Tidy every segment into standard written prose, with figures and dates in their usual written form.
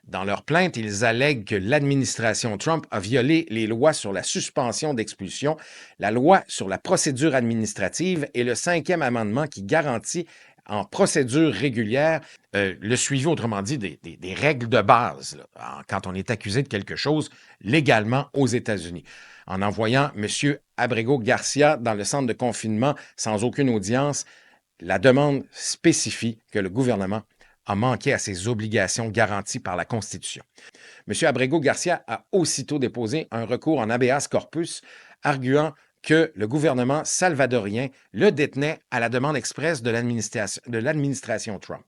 Dans leur plainte, ils allèguent que l'administration Trump a violé les lois sur la suspension d'expulsion, la loi sur la procédure administrative et le 5e amendement qui garantit en procédure régulière le suivi, autrement dit, des règles de base là, quand on est accusé de quelque chose légalement aux États-Unis. En envoyant M. Abrego Garcia dans le centre de confinement sans aucune audience, la demande spécifie que le gouvernement a manqué à ses obligations garanties par la Constitution. M. Abrego Garcia a aussitôt déposé un recours en habeas corpus, arguant que le gouvernement salvadorien le détenait à la demande expresse de l'administration Trump.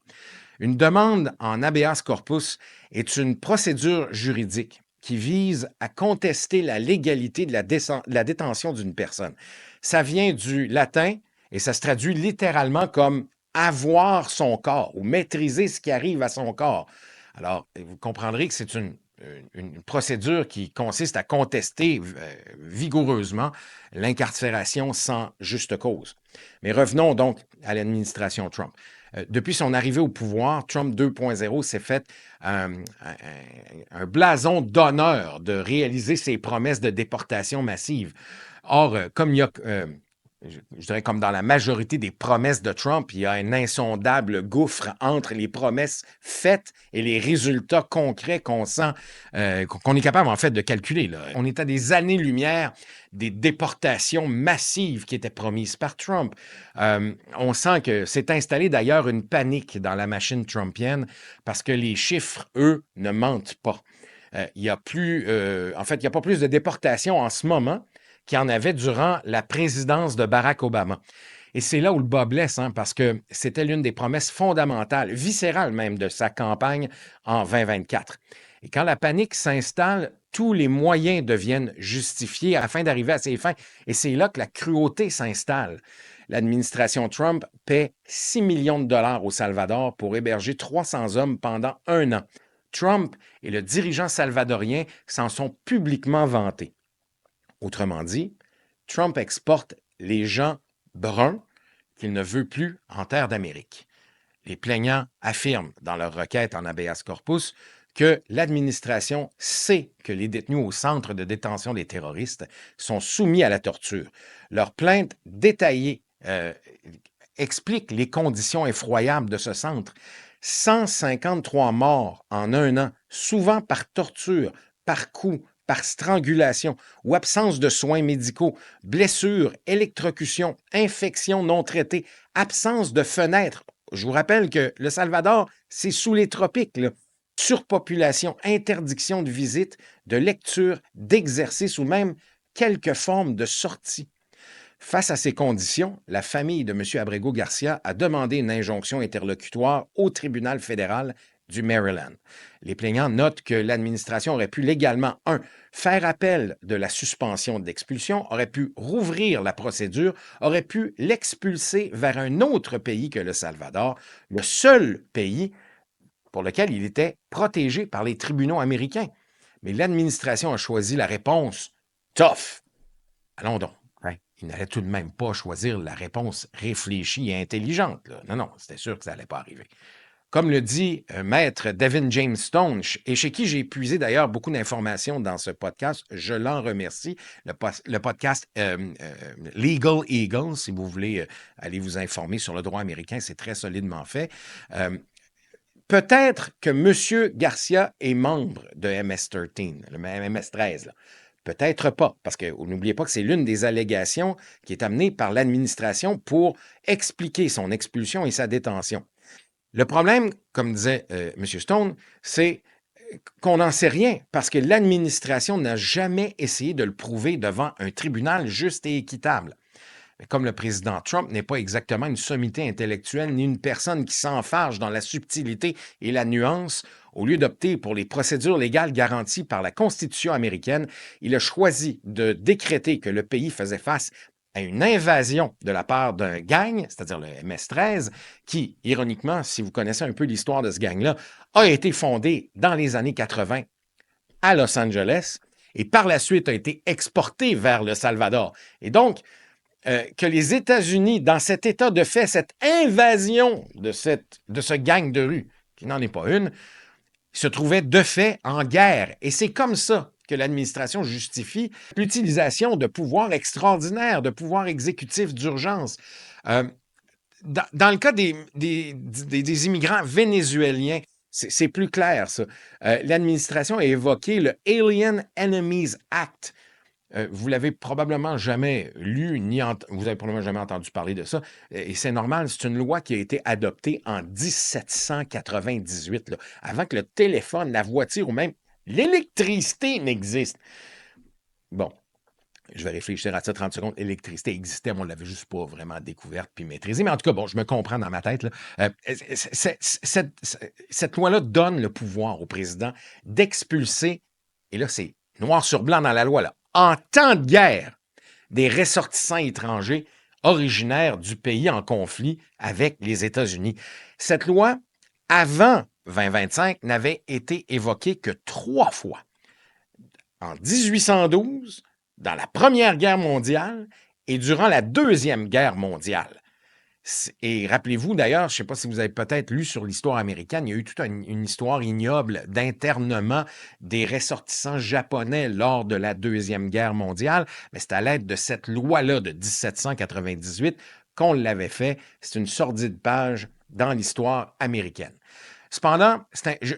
Une demande en habeas corpus est une procédure juridique qui vise à contester la légalité de la détention d'une personne. Ça vient du latin et ça se traduit littéralement comme avoir son corps ou maîtriser ce qui arrive à son corps. Alors, vous comprendrez que c'est une procédure qui consiste à contester vigoureusement l'incarcération sans juste cause. Mais revenons donc à l'administration Trump. Depuis son arrivée au pouvoir, Trump 2.0 s'est fait un blason d'honneur de réaliser ses promesses de déportation massive. Or, comme il y a je dirais comme dans la majorité des promesses de Trump, il y a un insondable gouffre entre les promesses faites et les résultats concrets qu'on sent, qu'on est capable en fait de calculer. Là. On est à des années-lumière des déportations massives qui étaient promises par Trump. On sent que s'est installée d'ailleurs une panique dans la machine trumpienne parce que les chiffres, eux, ne mentent pas. Il y a plus, en fait, il n'y a pas plus de déportations en ce moment qu'il y en avait durant la présidence de Barack Obama. Et c'est là où le bas blesse, hein, parce que c'était l'une des promesses fondamentales, viscérales même, de sa campagne en 2024. Et quand la panique s'installe, tous les moyens deviennent justifiés afin d'arriver à ses fins. Et c'est là que la cruauté s'installe. L'administration Trump paie 6 millions de dollars au Salvador pour héberger 300 hommes pendant 1 an. Trump et le dirigeant salvadorien s'en sont publiquement vantés. Autrement dit, Trump exporte les gens bruns qu'il ne veut plus en terre d'Amérique. Les plaignants affirment dans leur requête en habeas corpus que l'administration sait que les détenus au centre de détention des terroristes sont soumis à la torture. Leur plainte détaillée explique les conditions effroyables de ce centre. 153 morts en 1 an, souvent par torture, par coup, par strangulation ou absence de soins médicaux, blessures, électrocution, infections non traitées, absence de fenêtres. Je vous rappelle que le Salvador, c'est sous les tropiques, là. Surpopulation, interdiction de visite, de lecture, d'exercice ou même quelques formes de sortie. Face à ces conditions, la famille de M. Abrego Garcia a demandé une injonction interlocutoire au tribunal fédéral du Maryland. Les plaignants notent que l'administration aurait pu légalement, faire appel de la suspension d'expulsion, aurait pu rouvrir la procédure, aurait pu l'expulser vers un autre pays que le Salvador, le seul pays pour lequel il était protégé par les tribunaux américains. Mais l'administration a choisi la réponse tough. Allons donc. Il n'allait tout de même pas choisir la réponse réfléchie et intelligente. Là. Non, c'était sûr que ça n'allait pas arriver. Comme le dit maître Devin James Stone, et chez qui j'ai puisé d'ailleurs beaucoup d'informations dans ce podcast, je l'en remercie, le podcast Legal Eagle, si vous voulez aller vous informer sur le droit américain, c'est très solidement fait. Peut-être que M. Garcia est membre de MS-13, le MS-13, là. Peut-être pas, parce que n'oubliez pas que c'est l'une des allégations qui est amenée par l'administration pour expliquer son expulsion et sa détention. Le problème, comme disait M. Stone, c'est qu'on n'en sait rien parce que l'administration n'a jamais essayé de le prouver devant un tribunal juste et équitable. Mais comme le président Trump n'est pas exactement une sommité intellectuelle ni une personne qui s'enfarge dans la subtilité et la nuance, au lieu d'opter pour les procédures légales garanties par la Constitution américaine, il a choisi de décréter que le pays faisait face à une invasion de la part d'un gang, c'est-à-dire le MS-13, qui, ironiquement, si vous connaissez un peu l'histoire de ce gang-là, a été fondé dans les années 80 à Los Angeles et par la suite a été exporté vers le Salvador. Et donc, que les États-Unis, dans cet état de fait, cette invasion de ce gang de rue, qui n'en est pas une, se trouvait de fait en guerre. Et c'est comme ça que l'administration justifie l'utilisation de pouvoirs extraordinaires, de pouvoirs exécutifs d'urgence. Euh, dans le cas des immigrants vénézuéliens, c'est plus clair, ça. L'administration a évoqué le Alien Enemies Act. Vous l'avez probablement jamais lu, vous avez probablement jamais entendu parler de ça. Et c'est normal, c'est une loi qui a été adoptée en 1798, là, avant que le téléphone, la voiture ou même l'électricité n'existe. Bon, je vais réfléchir à ça 30 secondes. L'électricité existait, mais on ne l'avait juste pas vraiment découverte puis maîtrisée. Mais en tout cas, bon, je me comprends dans ma tête, là. Cette loi-là donne le pouvoir au président d'expulser, et là, c'est noir sur blanc dans la loi, là, en temps de guerre, des ressortissants étrangers originaires du pays en conflit avec les États-Unis. Cette loi, avant 2025, n'avait été évoquée que 3 fois. En 1812, dans la Première Guerre mondiale et durant la Deuxième Guerre mondiale. Et rappelez-vous d'ailleurs, je ne sais pas si vous avez peut-être lu sur l'histoire américaine, il y a eu toute une histoire ignoble d'internement des ressortissants japonais lors de la Deuxième Guerre mondiale, mais c'est à l'aide de cette loi-là de 1798 qu'on l'avait fait. C'est une sordide page dans l'histoire américaine. Cependant,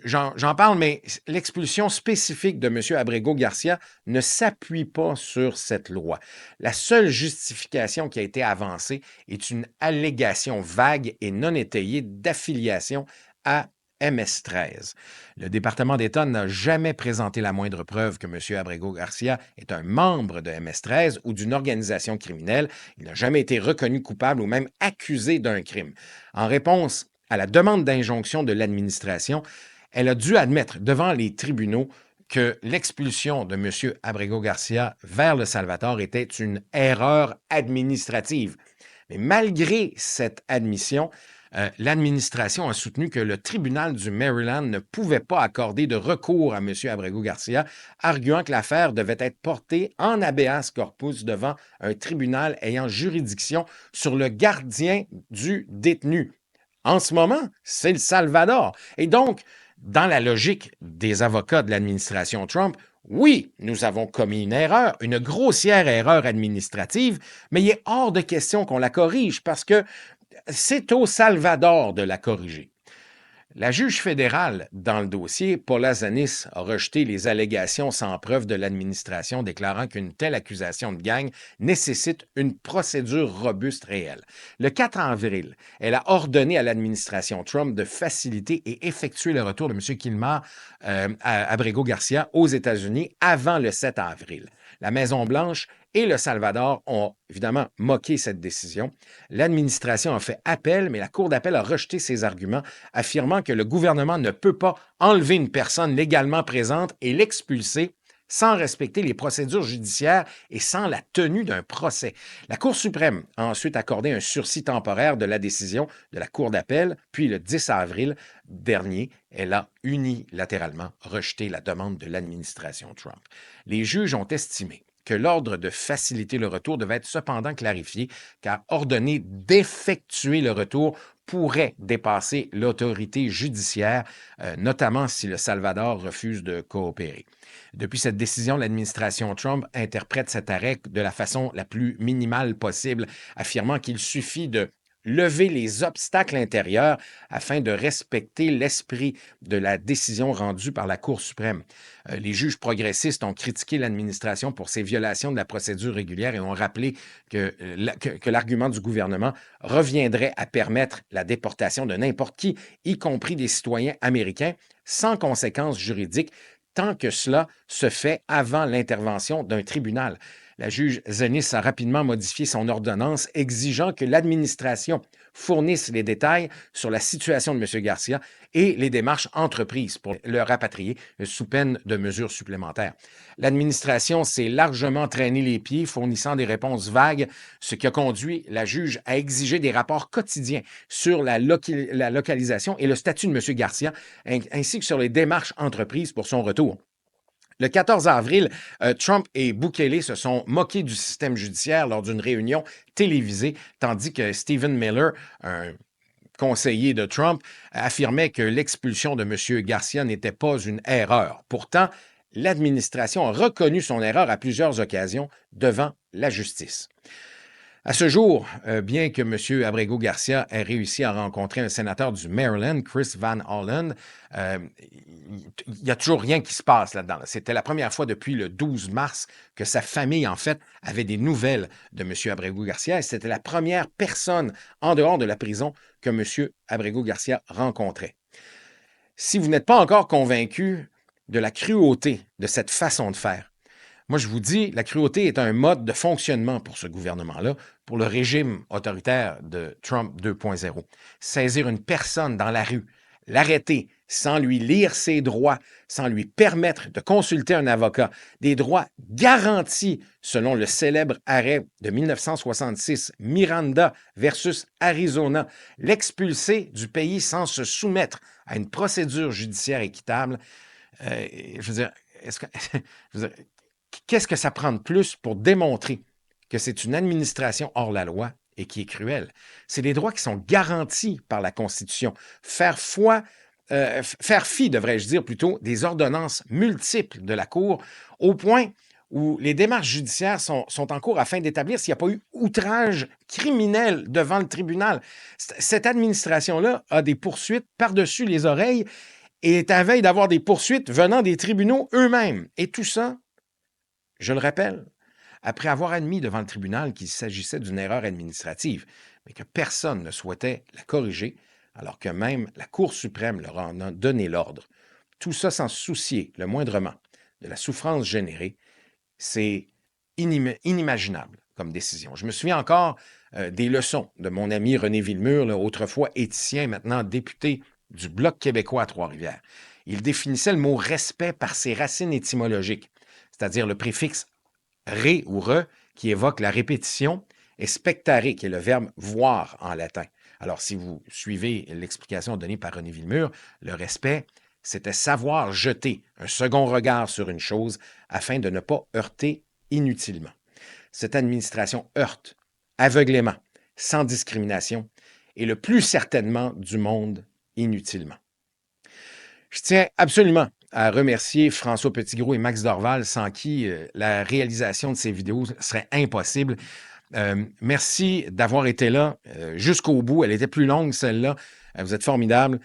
j'en parle, mais l'expulsion spécifique de M. Abrego Garcia ne s'appuie pas sur cette loi. La seule justification qui a été avancée est une allégation vague et non étayée d'affiliation à MS-13. Le département d'État n'a jamais présenté la moindre preuve que M. Abrego Garcia est un membre de MS-13 ou d'une organisation criminelle. Il n'a jamais été reconnu coupable ou même accusé d'un crime. En réponse à la demande d'injonction de l'administration, elle a dû admettre devant les tribunaux que l'expulsion de M. Abrego Garcia vers le Salvador était une erreur administrative. Mais malgré cette admission, l'administration a soutenu que le tribunal du Maryland ne pouvait pas accorder de recours à M. Abrego Garcia, arguant que l'affaire devait être portée en habeas corpus devant un tribunal ayant juridiction sur le gardien du détenu. En ce moment, c'est le Salvador. Et donc, dans la logique des avocats de l'administration Trump, oui, nous avons commis une erreur, une grossière erreur administrative, mais il est hors de question qu'on la corrige parce que c'est au Salvador de la corriger. La juge fédérale dans le dossier, Paula Zanis, a rejeté les allégations sans preuve de l'administration, déclarant qu'une telle accusation de gang nécessite une procédure robuste réelle. Le 4 avril, elle a ordonné à l'administration Trump de faciliter et effectuer le retour de M. Kilmar Abrego Garcia aux États-Unis avant le 7 avril. La Maison-Blanche et le Salvador ont évidemment moqué cette décision. L'administration a fait appel, mais la Cour d'appel a rejeté ces arguments, affirmant que le gouvernement ne peut pas enlever une personne légalement présente et l'expulser sans respecter les procédures judiciaires et sans la tenue d'un procès. La Cour suprême a ensuite accordé un sursis temporaire de la décision de la Cour d'appel, puis le 10 avril dernier, elle a unilatéralement rejeté la demande de l'administration Trump. Les juges ont estimé que l'ordre de faciliter le retour devait être cependant clarifié, car ordonner d'effectuer le retour pourrait dépasser l'autorité judiciaire, notamment si le Salvador refuse de coopérer. Depuis cette décision, l'administration Trump interprète cet arrêt de la façon la plus minimale possible, affirmant qu'il suffit de lever les obstacles intérieurs afin de respecter l'esprit de la décision rendue par la Cour suprême. Les juges progressistes ont critiqué l'administration pour ses violations de la procédure régulière et ont rappelé que l'argument du gouvernement reviendrait à permettre la déportation de n'importe qui, y compris des citoyens américains, sans conséquences juridiques, tant que cela se fait avant l'intervention d'un tribunal. La juge Zenis a rapidement modifié son ordonnance, exigeant que l'administration fournisse les détails sur la situation de M. Garcia et les démarches entreprises pour le rapatrier sous peine de mesures supplémentaires. L'administration s'est largement traîné les pieds, fournissant des réponses vagues, ce qui a conduit la juge à exiger des rapports quotidiens sur la localisation et le statut de M. Garcia, ainsi que sur les démarches entreprises pour son retour. Le 14 avril, Trump et Bukele se sont moqués du système judiciaire lors d'une réunion télévisée, tandis que Stephen Miller, un conseiller de Trump, affirmait que l'expulsion de M. Garcia n'était pas une erreur. Pourtant, l'administration a reconnu son erreur à plusieurs occasions devant la justice. À ce jour, bien que M. Abrego-Garcia ait réussi à rencontrer un sénateur du Maryland, Chris Van Hollen, il n'y a toujours rien qui se passe là-dedans. C'était la première fois depuis le 12 mars que sa famille, en fait, avait des nouvelles de M. Abrego-Garcia et c'était la première personne en dehors de la prison que M. Abrego-Garcia rencontrait. Si vous n'êtes pas encore convaincu de la cruauté de cette façon de faire, moi, je vous dis, la cruauté est un mode de fonctionnement pour ce gouvernement-là, pour le régime autoritaire de Trump 2.0. Saisir une personne dans la rue, l'arrêter sans lui lire ses droits, sans lui permettre de consulter un avocat, des droits garantis selon le célèbre arrêt de 1966, Miranda versus Arizona, l'expulser du pays sans se soumettre à une procédure judiciaire équitable. Je veux dire, qu'est-ce que ça prend de plus pour démontrer que c'est une administration hors la loi et qui est cruelle? C'est des droits qui sont garantis par la Constitution. Faire fi, devrais-je dire plutôt, des ordonnances multiples de la Cour, au point où les démarches judiciaires sont en cours afin d'établir s'il n'y a pas eu outrage criminel devant le tribunal. Cette administration-là a des poursuites par-dessus les oreilles et est à veille d'avoir des poursuites venant des tribunaux eux-mêmes. Et tout ça, je le rappelle, après avoir admis devant le tribunal qu'il s'agissait d'une erreur administrative, mais que personne ne souhaitait la corriger, alors que même la Cour suprême leur en a donné l'ordre. Tout ça sans se soucier le moindrement de la souffrance générée, c'est inimaginable comme décision. Je me souviens encore des leçons de mon ami René Villemur, autrefois éthicien, maintenant député du Bloc québécois à Trois-Rivières. Il définissait le mot « respect » par ses racines étymologiques, c'est-à-dire le préfixe « ré » ou « re » qui évoque la répétition, et « spectare » qui est le verbe « voir » en latin. Alors, si vous suivez l'explication donnée par René Villemur, le respect, c'était savoir jeter un second regard sur une chose afin de ne pas heurter inutilement. Cette administration heurte aveuglément, sans discrimination, et le plus certainement du monde inutilement. Je tiens absolument à remercier François Petitgros et Max Dorval, sans qui la réalisation de ces vidéos serait impossible. Merci d'avoir été là jusqu'au bout. Elle était plus longue, celle-là. Vous êtes formidables.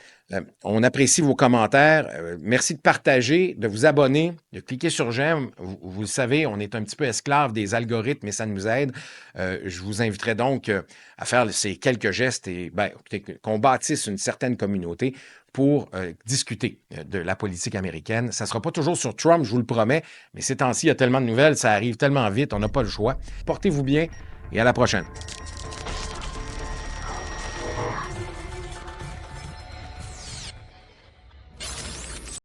On apprécie vos commentaires. Merci de partager, de vous abonner, de cliquer sur j'aime. Vous le savez, on est un petit peu esclave des algorithmes et ça nous aide. Je vous inviterai donc à faire ces quelques gestes et qu'on bâtisse une certaine communauté pour discuter de la politique américaine. Ça ne sera pas toujours sur Trump, je vous le promets, mais ces temps-ci, il y a tellement de nouvelles, ça arrive tellement vite, on n'a pas le choix. Portez-vous bien et à la prochaine.